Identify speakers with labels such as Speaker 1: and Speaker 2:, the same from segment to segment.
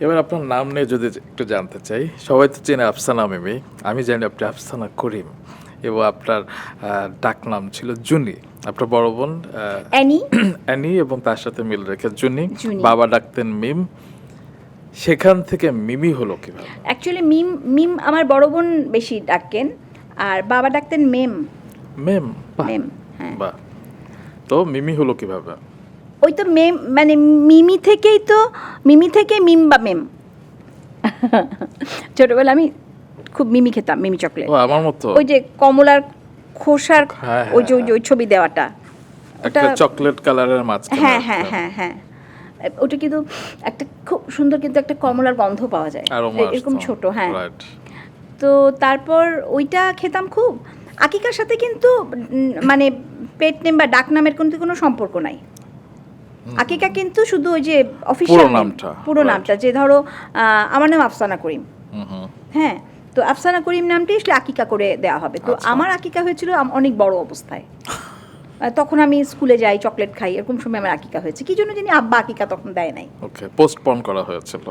Speaker 1: এবার আপনার নাম নিয়ে যদি একটু জানতে চাই, সবাই তো চেনে আফসানা মিমি, আমি জানি আপনি আফসানা করিম, এবং আপনার ডাক নাম ছিল জুনি। আপনার বড় বোন
Speaker 2: অ্যানি
Speaker 1: অ্যানি এবং তার সাথে মিল রেখে জুনি,
Speaker 2: জুনি।
Speaker 1: বাবা ডাকতেন মিম। সেখান থেকে মিমি হলো কিভাবে?
Speaker 2: অ্যাকচুয়ালি মিম মিম আমার বড় বোন বেশি ডাকেন, আর বাবা ডাকতেন মেম।
Speaker 1: মেম, বাহ,
Speaker 2: মেম, হ্যাঁ।
Speaker 1: বাহ। তো মিমি হলো কিভাবে?
Speaker 2: ওই তো মেম, মানে মিমি থেকে মিম বা মেম। ছোটবেলা আমি খুব মিমি খেতাম, মিমি চকলেট।
Speaker 1: ও আমার মতো।
Speaker 2: ওই যে কমলার খোসার
Speaker 1: হ্যাঁ,
Speaker 2: ওই যে ওই ছবি দেওয়াটা,
Speaker 1: একটা চকলেট কালারের মাঝখানে।
Speaker 2: হ্যাঁ হ্যাঁ হ্যাঁ হ্যাঁ, ওটা কিন্তু একটা খুব সুন্দর, কিন্তু একটা কমলার গন্ধ পাওয়া যায়, এরকম ছোট। হ্যাঁ, তো তারপর ওইটা খেতাম খুব। আকিকার সাথে কিন্তু মানে পেট নেম বা ডাক নামের কিন্তু কোনো সম্পর্ক নাই। আকিকা কিন্তু শুধু ওই যে অফিসিয়াল নামটা, পুরো নামটা, যে ধরো আমার নাম আফসানা করিম, হ্যাঁ, তো আফসানা করিম নামটি আসলে আকিকা করে দেওয়া হবে। তো আমার আকিকা হয়েছিল অনেক বড় অবস্থায়, তখন আমি স্কুলে যাই, চকলেট খাই, এরকম সময় আমার আকিকা হয়েছে। কি জন্য জানি আব্বা আকিকা তখন দেয় নাই,
Speaker 1: ওকে, পোস্টপোন করা হয়েছিল।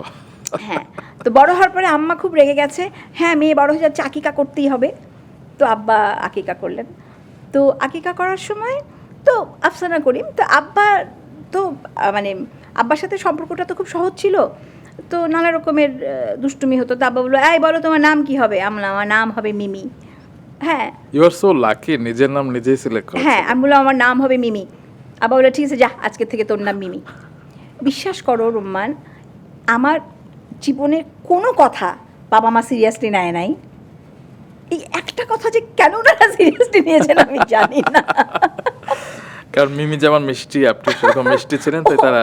Speaker 2: হ্যাঁ, তো বড় হওয়ার পরে আম্মা খুব রেগে গেছে, হ্যাঁ মেয়ে বড় হয়ে যাচ্ছে, আকিকা করতেই হবে। তো আব্বা আকিকা করলেন। তো আকিকা করার সময় তো আফসানা করিম, তো আব্বা তো মানে আব্বার সাথে সম্পর্কটা তো খুব সহজ ছিল, তো নানা রকমের দুষ্টুমি হতো। তো আব্বা বললো, এই বলো তোমার নাম কি হবে? আমার নাম হবে মিমি। হ্যাঁ,
Speaker 1: ইউ আর সো লাকি, নিজের নাম নিজেই সিলেক্ট করেছেন।
Speaker 2: হ্যাঁ, আমি বললাম আমার নাম হবে মিমি। আব্বা বললো, ঠিক আছে যা, আজকে থেকে তোর নাম মিমি। বিশ্বাস করো রুম্মান, আমার জীবনের কোনো কথা বাবা মা সিরিয়াসলি নেয় নাই। এই একটা কথা যে কেন ওনারা সিরিয়াসলি নিয়েছেন আমি জানি না।
Speaker 1: কারণ মিমি যেমন মিষ্টি, আপনি সেরকম মিষ্টি ছিলেন, তাই তারা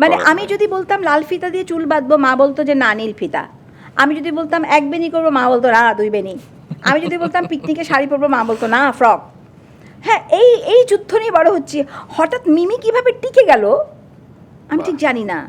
Speaker 2: মানে আমি যদি বলতাম লাল ফিতা দিয়ে চুল বাঁধবো, মা বলতো যে না, নীল ফিতা। আমি যদি বলতাম এক বেনি করবো, মা বলতো না, 2 বেনি। আমি যদি বলতাম পিকনিকে শাড়ি পরবো, মা বলতো না, ফ্রক। হ্যাঁ, এই যুদ্ধ নিয়ে বড় হচ্ছি। হঠাৎ মিমি কিভাবে টিকে গেল আমি ঠিক জানি না।